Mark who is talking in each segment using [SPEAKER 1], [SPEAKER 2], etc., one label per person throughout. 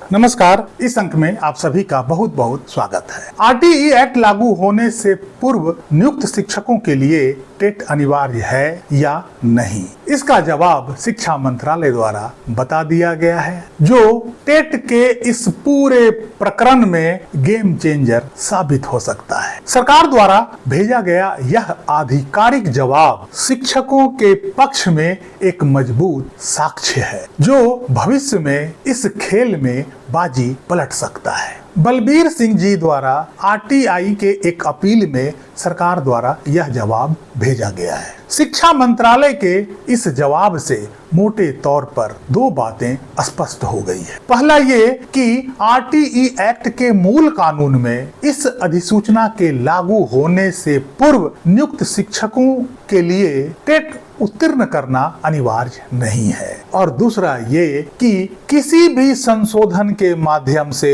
[SPEAKER 1] नमस्कार। इस अंक में आप सभी का बहुत बहुत स्वागत है। आरटीई एक्ट लागू होने से पूर्व नियुक्त शिक्षकों के लिए टेट अनिवार्य है या नहीं, इसका जवाब शिक्षा मंत्रालय द्वारा बता दिया गया है, जो टेट के इस पूरे प्रकरण में गेम चेंजर साबित हो सकता है। सरकार द्वारा भेजा गया यह आधिकारिक जवाब शिक्षकों के पक्ष में एक मजबूत साक्ष्य है, जो भविष्य में इस खेल में बाजी पलट सकता है। बलबीर सिंह जी द्वारा आरटीआई के एक अपील में सरकार द्वारा यह जवाब भेजा गया है। शिक्षा मंत्रालय के इस जवाब से मोटे तौर पर दो बातें स्पष्ट हो गई है। पहला ये कि आरटीई एक्ट के मूल कानून में इस अधिसूचना के लागू होने से पूर्व नियुक्त शिक्षकों के लिए टेट उत्तीर्ण करना अनिवार्य नहीं है, और दूसरा ये कि किसी भी संशोधन के माध्यम से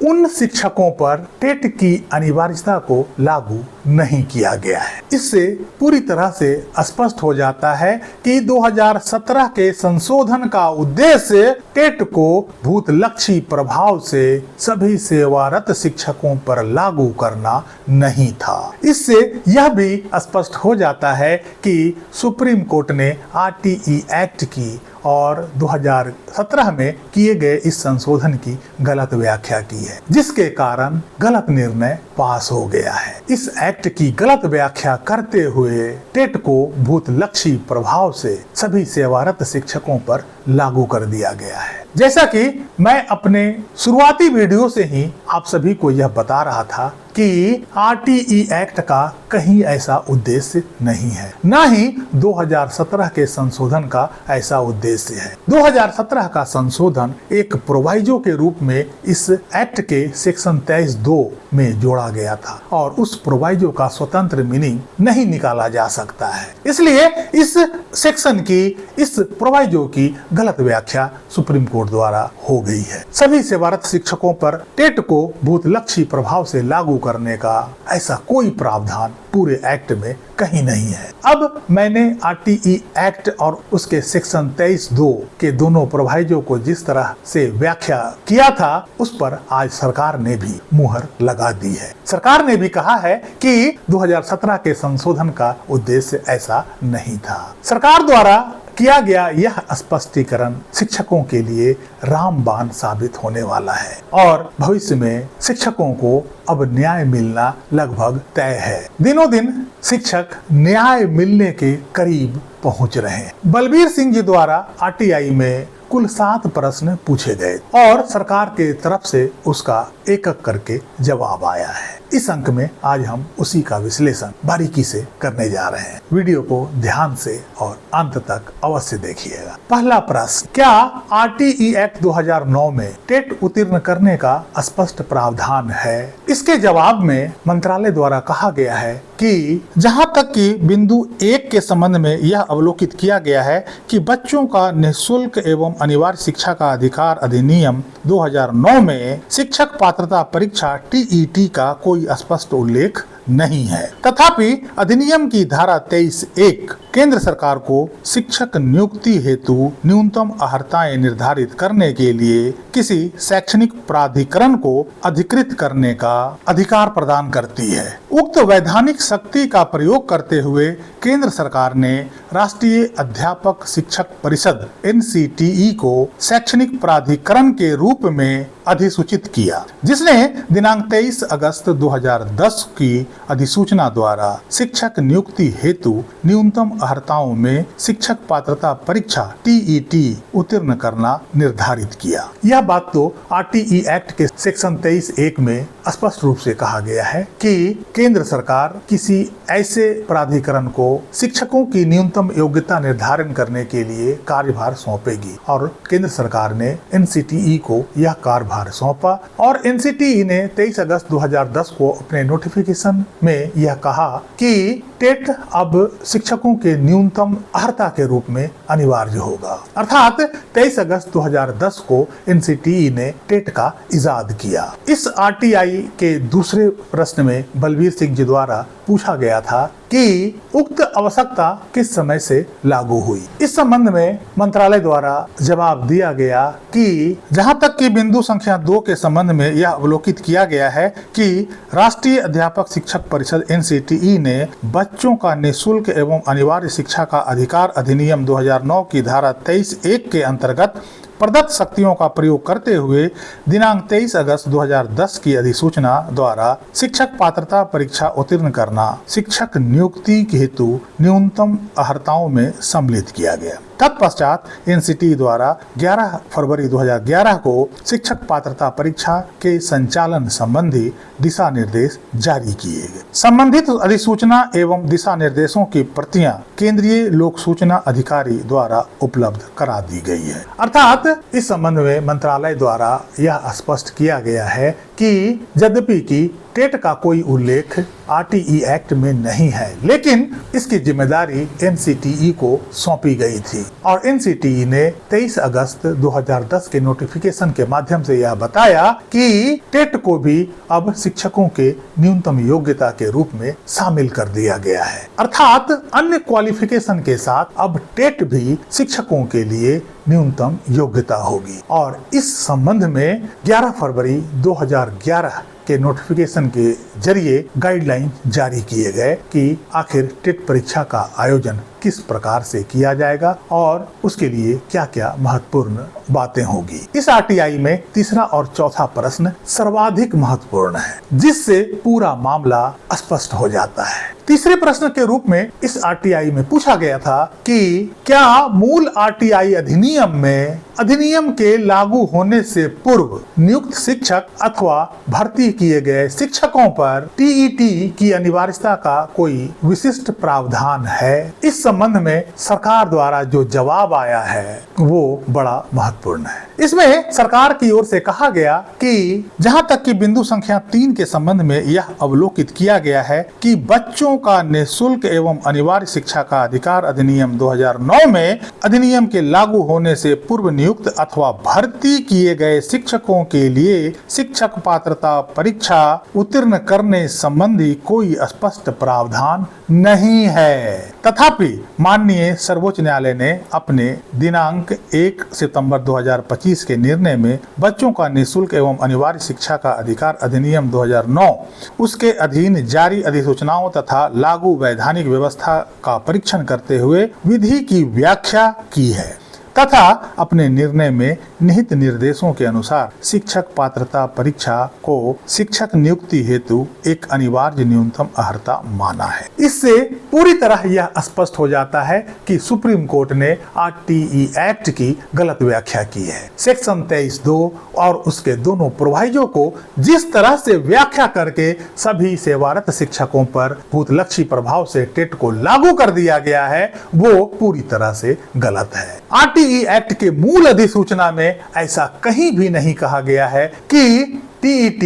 [SPEAKER 1] उन शिक्षकों पर टेट की अनिवार्यता को लागू नहीं किया गया है। इससे पूरी तरह से स्पष्ट हो जाता है कि 2017 के संशोधन का उद्देश्य टेट को भूतलक्षी प्रभाव से सभी सेवारत शिक्षकों पर लागू करना नहीं था। इससे यह भी स्पष्ट हो जाता है कि सुप्रीम कोर्ट ने आरटीई एक्ट की और 2017 में किए गए इस संशोधन की गलत व्याख्या की है, जिसके कारण गलत निर्णय पास हो गया है। इस एक्ट की गलत व्याख्या करते हुए टेट को भूतलक्षी प्रभाव से सभी सेवारत शिक्षकों पर लागू कर दिया गया है। जैसा कि मैं अपने शुरुआती वीडियो से ही आप सभी को यह बता रहा था कि आरटीई एक्ट का कहीं ऐसा उद्देश्य नहीं है, न ही 2017 के संशोधन का ऐसा उद्देश्य है। 2017 का संशोधन एक प्रोवाइजो के रूप में इस एक्ट के सेक्शन 23(2) में जोड़ा गया था, और उस प्रोवाइजो का स्वतंत्र मीनिंग नहीं निकाला जा सकता है। इसलिए इस सेक्शन की, इस प्रोवाइजो की गलत व्याख्या सुप्रीम कोर्ट द्वारा हो गई है। सभी सेवारत शिक्षकों पर टेट को भूतलक्षी प्रभाव से लागू करने का ऐसा कोई प्रावधान पूरे एक्ट में कहीं नहीं है। अब मैंने आरटीई एक्ट और उसके सेक्शन 23(2) के दोनों प्रोवाइजो को जिस तरह से व्याख्या किया था, उस पर आज सरकार ने भी मुहर लगा दी है। सरकार ने भी कहा है कि 2017 के संशोधन का उद्देश्य ऐसा नहीं था। सरकार द्वारा किया गया यह स्पष्टीकरण शिक्षकों के लिए रामबाण साबित होने वाला है, और भविष्य में शिक्षकों को अब न्याय मिलना लगभग तय है। दिनों दिन शिक्षक न्याय मिलने के करीब पहुंच रहे हैं। बलबीर सिंह जी द्वारा आरटीआई में कुल 7 प्रश्न पूछे गए और सरकार के तरफ से उसका एक एक करके जवाब आया है। इस अंक में आज हम उसी का विश्लेषण बारीकी से करने जा रहे हैं। वीडियो को ध्यान से और अंत तक अवश्य देखिएगा। पहला प्रश्न, क्या आरटीई एक्ट 2009 में टेट उत्तीर्ण करने का स्पष्ट प्रावधान है? इसके जवाब में मंत्रालय द्वारा कहा गया है कि जहां तक कि बिंदु 1 के संबंध में यह अवलोकित किया गया है कि बच्चों का निःशुल्क एवं अनिवार्य शिक्षा का अधिकार अधिनियम 2009 में शिक्षक पात्रता परीक्षा टीईटी का कोई स्पष्ट उल्लेख नहीं है। तथापि अधिनियम की धारा 23(1) केंद्र सरकार को शिक्षक नियुक्ति हेतु न्यूनतम अर्हताएं निर्धारित करने के लिए किसी शैक्षणिक प्राधिकरण को अधिकृत करने का अधिकार प्रदान करती है। उक्त वैधानिक शक्ति का प्रयोग करते हुए केंद्र सरकार ने राष्ट्रीय अध्यापक शिक्षक परिषद NCTE को शैक्षणिक प्राधिकरण के रूप में अधिसूचित किया, जिसने दिनांक 23 अगस्त 2010 की अधिसूचना द्वारा शिक्षक नियुक्ति हेतु न्यूनतम अर्हताओं में शिक्षक पात्रता परीक्षा TET उत्तीर्ण करना निर्धारित किया। यह बात तो आरटीई एक्ट के सेक्शन 23(1) में स्पष्ट रूप से कहा गया है कि केंद्र सरकार किसी ऐसे प्राधिकरण को शिक्षकों की न्यूनतम योग्यता निर्धारण करने के लिए कार्यभार सौंपेगी, और केंद्र सरकार ने NCTE को यह कार्यभार सौंपा, और NCTE ने 23 अगस्त 2010 को अपने नोटिफिकेशन में यह कहा कि टेट अब शिक्षकों के न्यूनतम अर्हता के रूप में अनिवार्य होगा। अर्थात 23 अगस्त 2010 को NCTE ने टेट का इजाद किया। इस आरटीआई के दूसरे प्रश्न में बलबीर सिंह जी द्वारा पूछा गया था कि उक्त आवश्यकता किस समय से लागू हुई। इस संबंध में मंत्रालय द्वारा जवाब दिया गया कि जहां तक कि बिंदु संख्या 2 के संबंध में यह अवलोकित किया गया है कि राष्ट्रीय अध्यापक शिक्षक परिषद NCTE ने बच्चों का निःशुल्क एवं अनिवार्य शिक्षा का अधिकार अधिनियम 2009 की धारा 23(1) के अंतर्गत प्रदत्त शक्तियों का प्रयोग करते हुए दिनांक 23 अगस्त 2010 की अधिसूचना द्वारा शिक्षक पात्रता परीक्षा उत्तीर्ण करना शिक्षक नियुक्ति हेतु न्यूनतम अर्हताओं में सम्मिलित किया गया। तत्पश्चात NCTE द्वारा 11 फरवरी 2011 को शिक्षक पात्रता परीक्षा के संचालन संबंधी दिशा निर्देश जारी किए गए। संबंधित अधिसूचना एवं दिशा निर्देशों की प्रतियां केंद्रीय लोक सूचना अधिकारी द्वारा उपलब्ध करा दी गई है। अर्थात इस संबंध में मंत्रालय द्वारा यह स्पष्ट किया गया है कि यद्यपि कि टेट का कोई उल्लेख RTE एक्ट में नहीं है, लेकिन इसकी जिम्मेदारी NCTE को सौंपी गई थी और NCTE ने 23 अगस्त 2010 के नोटिफिकेशन के माध्यम से यह बताया कि टेट को भी अब शिक्षकों के न्यूनतम योग्यता के रूप में शामिल कर दिया गया है। अर्थात अन्य क्वालिफिकेशन के साथ अब टेट भी शिक्षकों के लिए न्यूनतम योग्यता होगी और इस संबंध में 11 फरवरी 2011 के नोटिफिकेशन के जरिए गाइडलाइन जारी किए गए कि आखिर टेट परीक्षा का आयोजन किस प्रकार से किया जाएगा और उसके लिए क्या क्या महत्वपूर्ण बातें होगी। इस RTI में तीसरा और चौथा प्रश्न सर्वाधिक महत्वपूर्ण है, जिससे पूरा मामला स्पष्ट हो जाता है। तीसरे प्रश्न के रूप में इस RTI में पूछा गया था कि क्या मूल RTI अधिनियम के लागू होने से पूर्व नियुक्त शिक्षक अथवा भर्ती किए गए शिक्षकों पर TET की अनिवार्यता का कोई विशिष्ट प्रावधान है। इस संबंध में सरकार द्वारा जो जवाब आया है वो बड़ा महत्वपूर्ण है। इसमें सरकार की ओर से कहा गया कि जहां तक कि बिंदु संख्या 3 के संबंध में यह अवलोकित किया गया है कि बच्चों का निःशुल्क एवं अनिवार्य शिक्षा का अधिकार अधिनियम 2009 में अधिनियम के लागू होने से पूर्व नियुक्त अथवा भर्ती किए गए शिक्षकों के लिए शिक्षक पात्रता परीक्षा उत्तीर्ण करने संबंधी कोई स्पष्ट प्रावधान नहीं है। तथापि माननीय सर्वोच्च न्यायालय ने अपने दिनांक 1 सितंबर 2025 के निर्णय में बच्चों का निःशुल्क एवं अनिवार्य शिक्षा का अधिकार अधिनियम 2009 उसके अधीन जारी अधिसूचनाओं तथा लागू वैधानिक व्यवस्था का परीक्षण करते हुए विधि की व्याख्या की है तथा अपने निर्णय में निहित निर्देशों के अनुसार शिक्षक पात्रता परीक्षा को शिक्षक नियुक्ति हेतु एक अनिवार्य न्यूनतम अर्हता माना है। इससे पूरी तरह यह स्पष्ट हो जाता है कि सुप्रीम कोर्ट ने RTE एक्ट की गलत व्याख्या की है। सेक्शन 23(2) और उसके दोनों प्रोविजो को जिस तरह से व्याख्या करके सभी सेवारत शिक्षकों पर भूतलक्षी प्रभाव से टेट को लागू कर दिया गया है वो पूरी तरह से गलत है। RTE एक्ट के मूल अधिसूचना में ऐसा कहीं भी नहीं कहा गया है कि TET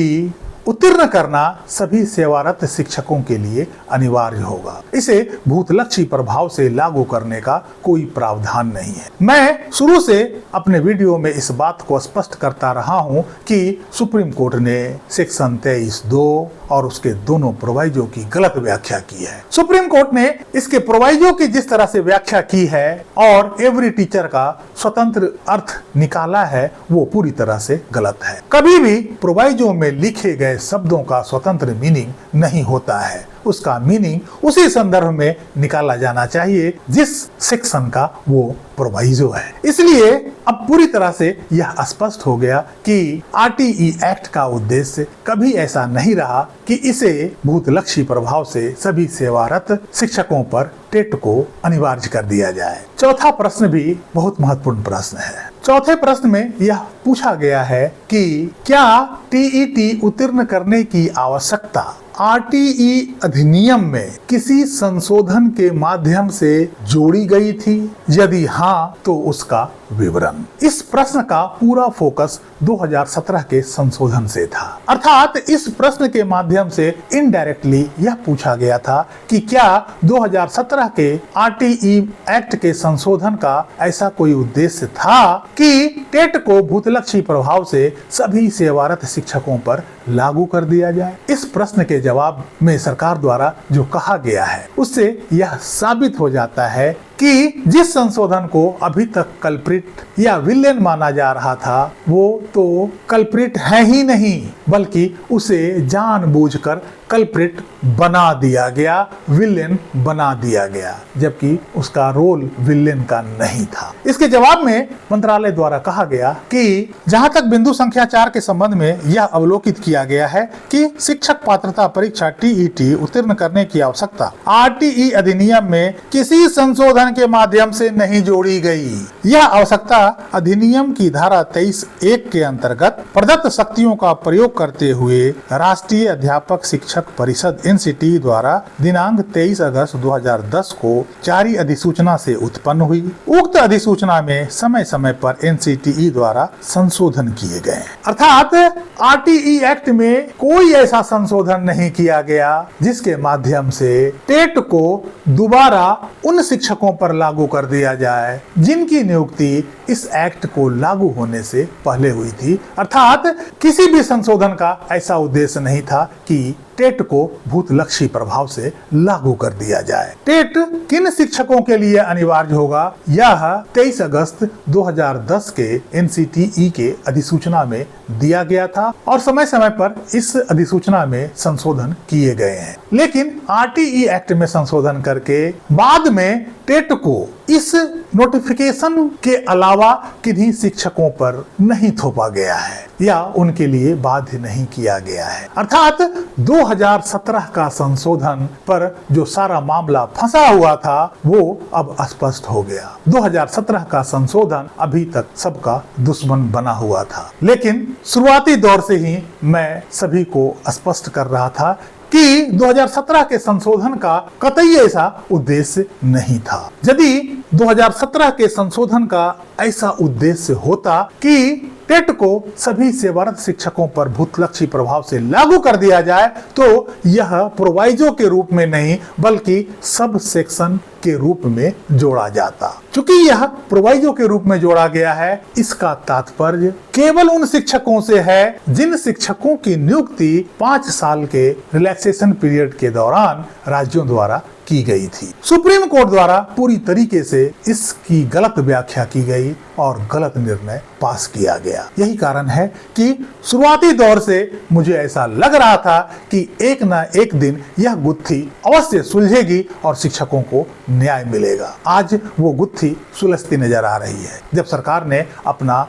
[SPEAKER 1] उत्तीर्ण करना सभी सेवारत शिक्षकों के लिए अनिवार्य होगा। इसे भूतलक्षी प्रभाव से लागू करने का कोई प्रावधान नहीं है। मैं शुरू से अपने वीडियो में इस बात को स्पष्ट करता रहा हूं कि सुप्रीम कोर्ट ने सेक्शन 23(2) और उसके दोनों प्रोविजो की गलत व्याख्या की है। सुप्रीम कोर्ट ने इसके प्रोविजो की जिस तरह से व्याख्या की है और एवरी टीचर का स्वतंत्र अर्थ निकाला है वो पूरी तरह से गलत है। कभी भी प्रोविजो में लिखे गए शब्दों का स्वतंत्र मीनिंग नहीं होता है। उसका मीनिंग उसी संदर्भ में निकाला जाना चाहिए जिस सेक्शन का वो प्रोविजो है। इसलिए अब पूरी तरह से यह स्पष्ट हो गया कि RTE एक्ट का उद्देश्य कभी ऐसा नहीं रहा कि इसे भूतलक्षी प्रभाव से सभी सेवारत शिक्षकों पर टेट को अनिवार्य कर दिया जाए। चौथा प्रश्न भी बहुत महत्वपूर्ण प्रश्न है। चौथे प्रश्न में यह पूछा गया है कि क्या TET उत्तीर्ण करने की आवश्यकता RTE अधिनियम में किसी संशोधन के माध्यम से जोड़ी गई थी? यदि हाँ तो उसका विवरण। इस प्रश्न का पूरा फोकस 2017 के संशोधन से था। अर्थात इस प्रश्न के माध्यम से इनडायरेक्टली यह पूछा गया था कि क्या 2017 के आरटीई एक्ट के संशोधन का ऐसा कोई उद्देश्य था कि टेट को भूतलक्षी प्रभाव से सभी सेवारत शिक्षकों पर लागू कर दिया जाए। इस प्रश्न के जवाब में सरकार द्वारा जो कहा गया है उससे यह साबित हो जाता है कि जिस संशोधन को अभी तक कल्प्रिट या विलेन माना जा रहा था वो तो कल्प्रिट है ही नहीं, बल्कि उसे जानबूझकर कल्प्रिट बना दिया गया, विलेन बना दिया गया, जबकि उसका रोल विलेन का नहीं था। इसके जवाब में मंत्रालय द्वारा कहा गया कि जहां तक बिंदु संख्या 4 के संबंध में यह अवलोकित किया गया है कि शिक्षक पात्रता परीक्षा टीईटी उत्तीर्ण करने की आवश्यकता आरटीई अधिनियम में किसी संशोधन के माध्यम से नहीं जोड़ी गई। यह आवश्यकता अधिनियम की धारा 23(1) के अंतर्गत प्रदत्त शक्तियों का प्रयोग करते हुए राष्ट्रीय अध्यापक शिक्षक परिषद एनसीटी द्वारा दिनांक 23 अगस्त 2010 को जारी अधिसूचना से उत्पन्न हुई। उक्त अधिसूचना में समय समय पर एनसीटीई द्वारा संशोधन किए गए। अर्थात आरटीई एक्ट में कोई ऐसा संशोधन नहीं किया गया जिसके माध्यम से टेट को दोबारा उन शिक्षकों पर लागू कर दिया जाए जिनकी नियुक्ति इस एक्ट को लागू होने से पहले हुई थी। अर्थात किसी भी संशोधन का ऐसा उद्देश्य नहीं था कि टेट को भूतलक्षी प्रभाव से लागू कर दिया जाए। टेट किन शिक्षकों के लिए अनिवार्य होगा यह 23 अगस्त 2010 के एनसीटीई के अधिसूचना में दिया गया था और समय समय पर इस अधिसूचना में संशोधन किए गए हैं। लेकिन आरटीई एक्ट में संशोधन करके बाद में टेट को इस नोटिफिकेशन के अलावा किन्हीं शिक्षकों पर नहीं थोपा गया है या उनके लिए बाध्य नहीं किया गया है। अर्थात 2017 का संशोधन पर जो सारा मामला फंसा हुआ था वो अब स्पष्ट हो गया। 2017 का संशोधन अभी तक सबका दुश्मन बना हुआ था, लेकिन शुरुआती दौर से ही मैं सभी को स्पष्ट कर रहा था कि 2017 के संशोधन का कतई ऐसा उद्देश्य नहीं था। यदि 2017 के संशोधन का ऐसा उद्देश्य होता कि टेट को सभी सेवारत शिक्षकों पर भूतलक्षी प्रभाव से लागू कर दिया जाए तो यह प्रोवाइजो के रूप में नहीं बल्कि सब सेक्शन के रूप में जोड़ा जाता। चूंकि यह प्रोवाइजो के रूप में जोड़ा गया है, इसका तात्पर्य केवल उन शिक्षकों से है जिन शिक्षकों की नियुक्ति 5 साल के रिलैक्सेशन पीरियड के दौरान राज्यों द्वारा की गई थी। सुप्रीम कोर्ट द्वारा पूरी तरीके से इसकी गलत व्याख्या की गई और गलत निर्णय पास किया गया। यही कारण है कि शुरुआती दौर से मुझे ऐसा लग रहा था कि एक न एक दिन यह गुत्थी अवश्य सुलझेगी और शिक्षकों को न्याय मिलेगा। आज वो गुत्थी सुलझती नजर आ रही है जब सरकार ने अपना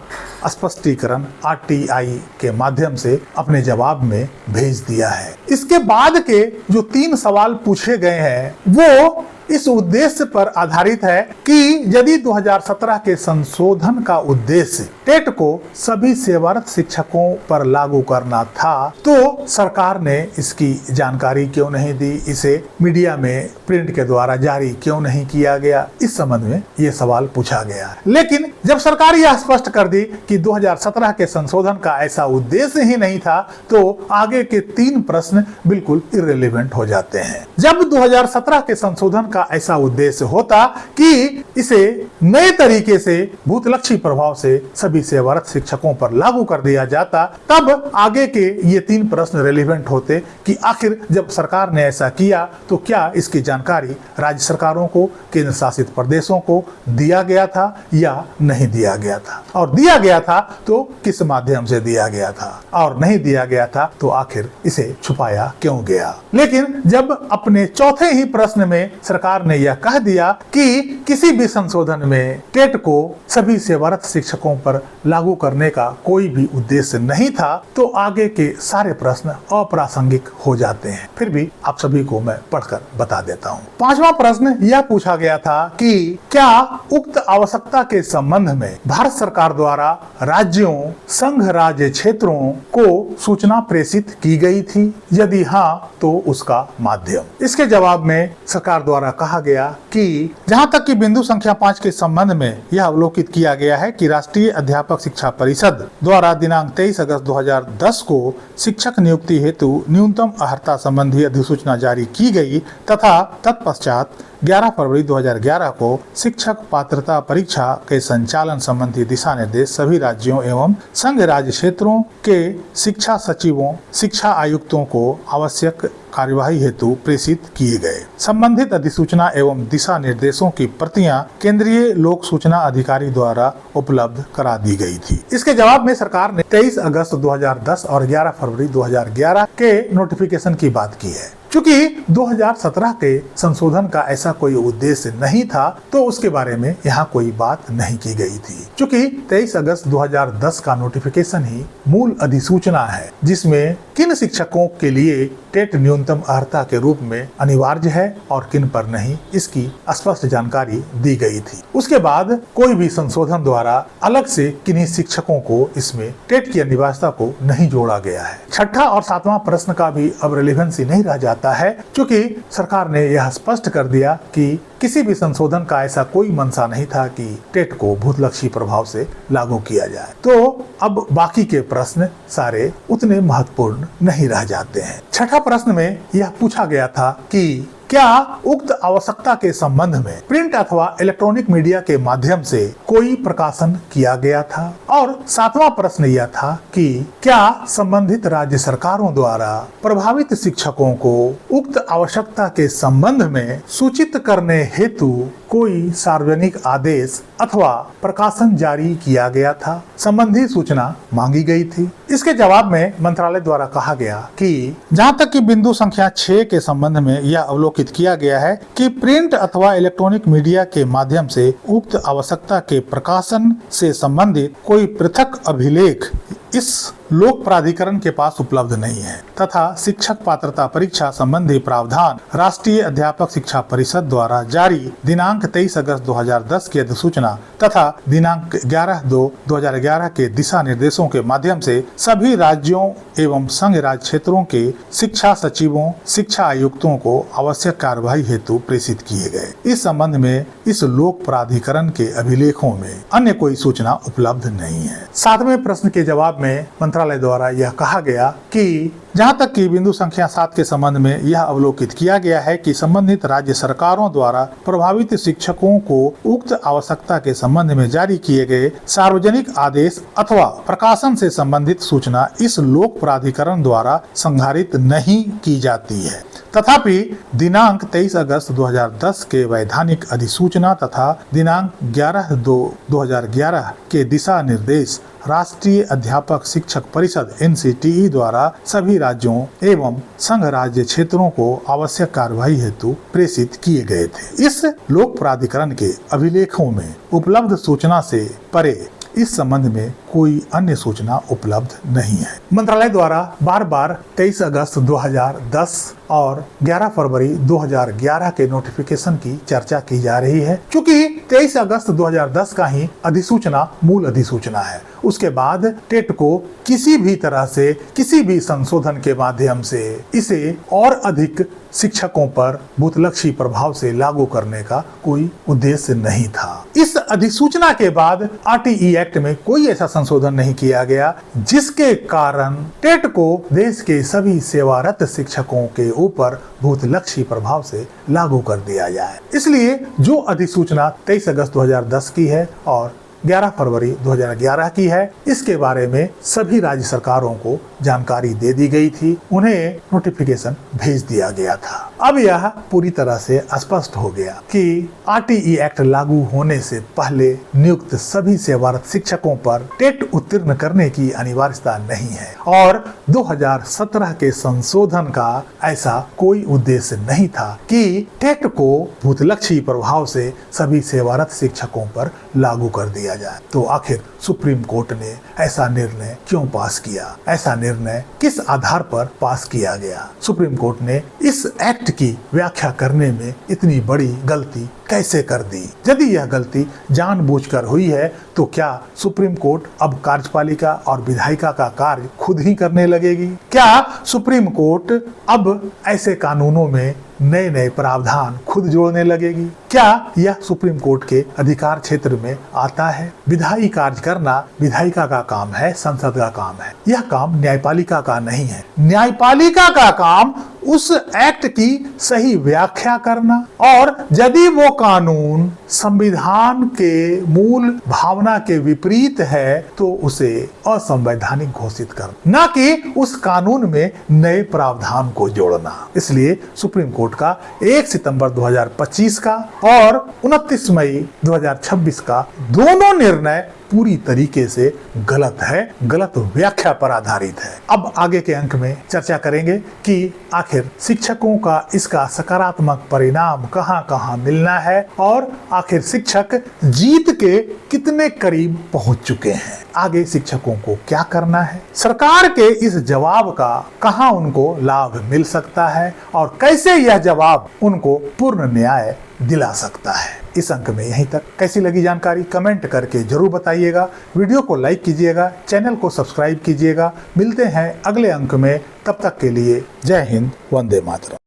[SPEAKER 1] स्पष्टीकरण आरटीआई के माध्यम से अपने जवाब में भेज दिया है। इसके बाद के जो 3 सवाल पूछे गए हैं वो इस उद्देश्य पर आधारित है कि यदि 2017 के संशोधन का उद्देश्य टेट को सभी सेवारत शिक्षकों पर लागू करना था तो सरकार ने इसकी जानकारी क्यों नहीं दी, इसे मीडिया में प्रिंट के द्वारा जारी क्यों नहीं किया गया, इस संबंध में ये सवाल पूछा गया। लेकिन जब सरकार यह स्पष्ट कर दी कि 2017 के संशोधन का ऐसा उद्देश्य ही नहीं था तो आगे के 3 प्रश्न बिल्कुल इर्रेलेवेंट हो जाते हैं। जब 2017 के संशोधन का ऐसा उद्देश्य होता कि इसे नए तरीके से भूतलक्षी प्रभाव से सभी सेवारत शिक्षकों पर लागू कर दिया जाता तब आगे के ये 3 प्रश्न रेलेवेंट होते कि आखिर जब सरकार ने ऐसा किया तो क्या इसकी जानकारी राज्य सरकारों को, केंद्र शासित प्रदेशों को दिया गया था या नहीं दिया गया था, और दिया गया था तो किस माध्यम से दिया गया था, और नहीं दिया गया था तो आखिर इसे छुपाया क्यों गया। लेकिन जब अपने चौथे ही प्रश्न में सरकार ने यह कह दिया कि किसी भी संशोधन में टेट को सभी सेवारत शिक्षकों पर लागू करने का कोई भी उद्देश्य नहीं था तो आगे के सारे प्रश्न अप्रासंगिक हो जाते हैं। फिर भी आप सभी को मैं पढ़कर बता देता हूँ। 5वां प्रश्न यह पूछा गया था कि क्या उक्त आवश्यकता के संबंध में भारत सरकार द्वारा राज्यों, संघ राज्य क्षेत्रों को सूचना प्रेषित की गई थी, यदि हाँ तो उसका माध्यम। इसके जवाब में सरकार द्वारा कहा गया कि जहां तक कि बिंदु संख्या 5 के संबंध में यह अवलोकित किया गया है कि राष्ट्रीय अध्यापक शिक्षा परिषद द्वारा दिनांक 23 अगस्त 2010 को शिक्षक नियुक्ति हेतु न्यूनतम अर्हता संबंधी अधिसूचना जारी की गई तथा तत्पश्चात 11 फरवरी 2011 को शिक्षक पात्रता परीक्षा के संचालन संबंधी दिशा निर्देश सभी राज्यों एवं संघ राज्य क्षेत्रों के शिक्षा सचिवों, शिक्षा आयुक्तों को आवश्यक कार्यवाही हेतु प्रेषित किए गए। संबंधित अधिसूचना एवं दिशा निर्देशों की प्रतियां केंद्रीय लोक सूचना अधिकारी द्वारा उपलब्ध करा दी गई थी। इसके जवाब में सरकार ने 23 अगस्त 2010 और 11 फरवरी 2011 के नोटिफिकेशन की बात की है। चूंकि 2017 के संशोधन का ऐसा कोई उद्देश्य नहीं था तो उसके बारे में यहाँ कोई बात नहीं की गई थी। चूंकि 23 अगस्त 2010 का नोटिफिकेशन ही मूल अधिसूचना है जिसमें किन शिक्षकों के लिए टेट न्यूनतम अर्हता के रूप में अनिवार्य है और किन पर नहीं, इसकी स्पष्ट जानकारी दी गई थी। उसके बाद कोई भी संशोधन द्वारा अलग से किन्हीं शिक्षकों को इसमें टेट की अनिवार्यता को नहीं जोड़ा गया है। छठा और सातवां प्रश्न का भी अब रिलेवेंसी नहीं रह जाता है क्योंकि सरकार ने यह स्पष्ट कर दिया कि किसी भी संशोधन का ऐसा कोई मंशा नहीं था कि टेट को भूतलक्षी प्रभाव से लागू किया जाए। तो अब बाकी के प्रश्न सारे उतने महत्वपूर्ण नहीं रह जाते हैं। छठा प्रश्न में यह पूछा गया था कि क्या उक्त आवश्यकता के संबंध में प्रिंट अथवा इलेक्ट्रॉनिक मीडिया के माध्यम से कोई प्रकाशन किया गया था, और सातवां प्रश्न यह था कि क्या संबंधित राज्य सरकारों द्वारा प्रभावित शिक्षकों को उक्त आवश्यकता के संबंध में सूचित करने हेतु कोई सार्वजनिक आदेश अथवा प्रकाशन जारी किया गया था, संबंधी सूचना मांगी गई थी। इसके जवाब में मंत्रालय द्वारा कहा गया कि जहां तक कि बिंदु संख्या 6 के संबंध में यह अवलोकित किया गया है कि प्रिंट अथवा इलेक्ट्रॉनिक मीडिया के माध्यम से उक्त आवश्यकता के प्रकाशन से संबंधित कोई पृथक अभिलेख इस लोक प्राधिकरण के पास उपलब्ध नहीं है तथा शिक्षक पात्रता परीक्षा संबंधी प्रावधान राष्ट्रीय अध्यापक शिक्षा परिषद द्वारा जारी दिनांक 23 अगस्त 2010 की अधिसूचना तथा दिनांक 11/2/2011 के दिशा निर्देशों के माध्यम से सभी राज्यों एवं संघ राज्य क्षेत्रों के शिक्षा सचिवों, शिक्षा आयुक्तों को आवश्यक कार्यवाही हेतु प्रेषित किए गए। इस संबंध में इस लोक प्राधिकरण के अभिलेखों में अन्य कोई सूचना उपलब्ध नहीं है। सातवें प्रश्न के जवाब में मंत्रालय द्वारा यह कहा गया कि जहां तक कि बिंदु संख्या 7 के संबंध में यह अवलोकित किया गया है कि संबंधित राज्य सरकारों द्वारा प्रभावित शिक्षकों को उक्त आवश्यकता के संबंध में जारी किए गए सार्वजनिक आदेश अथवा प्रकाशन से संबंधित सूचना इस लोक प्राधिकरण द्वारा संधारित नहीं की जाती है। तथापि दिनांक 23 अगस्त 2010 के वैधानिक अधिसूचना तथा दिनांक 11/2/2011 के दिशा निर्देश राष्ट्रीय अध्यापक शिक्षक परिषद NCTE द्वारा सभी राज्यों एवं संघ राज्य क्षेत्रों को आवश्यक कार्यवाही हेतु प्रेषित किए गए थे। इस लोक प्राधिकरण के अभिलेखों में उपलब्ध सूचना से परे इस संबंध में कोई अन्य सूचना उपलब्ध नहीं है। मंत्रालय द्वारा बार बार 23 अगस्त 2010 और 11 फरवरी 2011 के नोटिफिकेशन की चर्चा की जा रही है क्योंकि 23 अगस्त 2010 का ही अधिसूचना मूल अधिसूचना है। उसके बाद टेट को किसी भी तरह से किसी भी संशोधन के माध्यम से इसे और अधिक शिक्षकों पर भूतलक्षी प्रभाव से लागू करने का कोई उद्देश्य नहीं था। इस अधिसूचना के बाद RTE एक्ट में कोई ऐसा संशोधन नहीं किया गया जिसके कारण टेट को देश के सभी सेवारत शिक्षकों के ऊपर भूतलक्षी प्रभाव से लागू कर दिया जाए। इसलिए जो अधिसूचना 23 अगस्त 2010 की है और 11 फरवरी 2011 की है, इसके बारे में सभी राज्य सरकारों को जानकारी दे दी गई थी, उन्हें नोटिफिकेशन भेज दिया गया था। अब यह पूरी तरह से स्पष्ट हो गया कि RTE एक्ट लागू होने से पहले नियुक्त सभी सेवारत शिक्षकों पर टेट उत्तीर्ण करने की अनिवार्यता नहीं है और 2017 के संशोधन का ऐसा कोई उद्देश्य नहीं था कि टेट को भूतलक्षी प्रभाव से सभी सेवारत शिक्षकों पर लागू कर दिया जाए। तो आखिर सुप्रीम कोर्ट ने ऐसा निर्णय क्यों पास किया? ऐसा निर्णय किस आधार पर पास किया गया? सुप्रीम कोर्ट ने इस एक्ट की व्याख्या करने में इतनी बड़ी गलती कैसे कर दी? यदि यह गलती जानबूझकर हुई है तो क्या सुप्रीम कोर्ट अब कार्यपालिका और विधायिका का कार्य खुद ही करने लगेगी? क्या सुप्रीम कोर्ट अब ऐसे कानूनों में नए नए प्रावधान खुद जोड़ने लगेगी। क्या यह सुप्रीम कोर्ट के अधिकार क्षेत्र में आता है? विधायी कार्य करना विधायिका का काम है, संसद का काम है। यह काम न्यायपालिका का नहीं है। न्यायपालिका का काम उस एक्ट की सही व्याख्या करना और यदि वो कानून संविधान के मूल भावना के विपरीत है तो उसे असंवैधानिक घोषित करना, न कि उस कानून में नए प्रावधान को जोड़ना। इसलिए सुप्रीम कोर्ट का 1 सितंबर 2025 का और 29 मई 2026 का दोनों निर्णय पूरी तरीके से गलत है, गलत व्याख्या पर आधारित है। अब आगे के अंक में चर्चा करेंगे कि आखिर शिक्षकों का इसका सकारात्मक परिणाम कहां-कहां मिलना है और आखिर शिक्षक जीत के कितने करीब पहुंच चुके हैं। आगे शिक्षकों को क्या करना है, सरकार के इस जवाब का कहां उनको लाभ मिल सकता है और कैसे यह जवाब उनको पूर्ण न्याय दिला सकता है। इस अंक में यहीं तक। कैसी लगी जानकारी कमेंट करके जरूर बताइएगा। वीडियो को लाइक कीजिएगा, चैनल को सब्सक्राइब कीजिएगा। मिलते हैं अगले अंक में, तब तक के लिए जय हिंद, वंदे मातरम।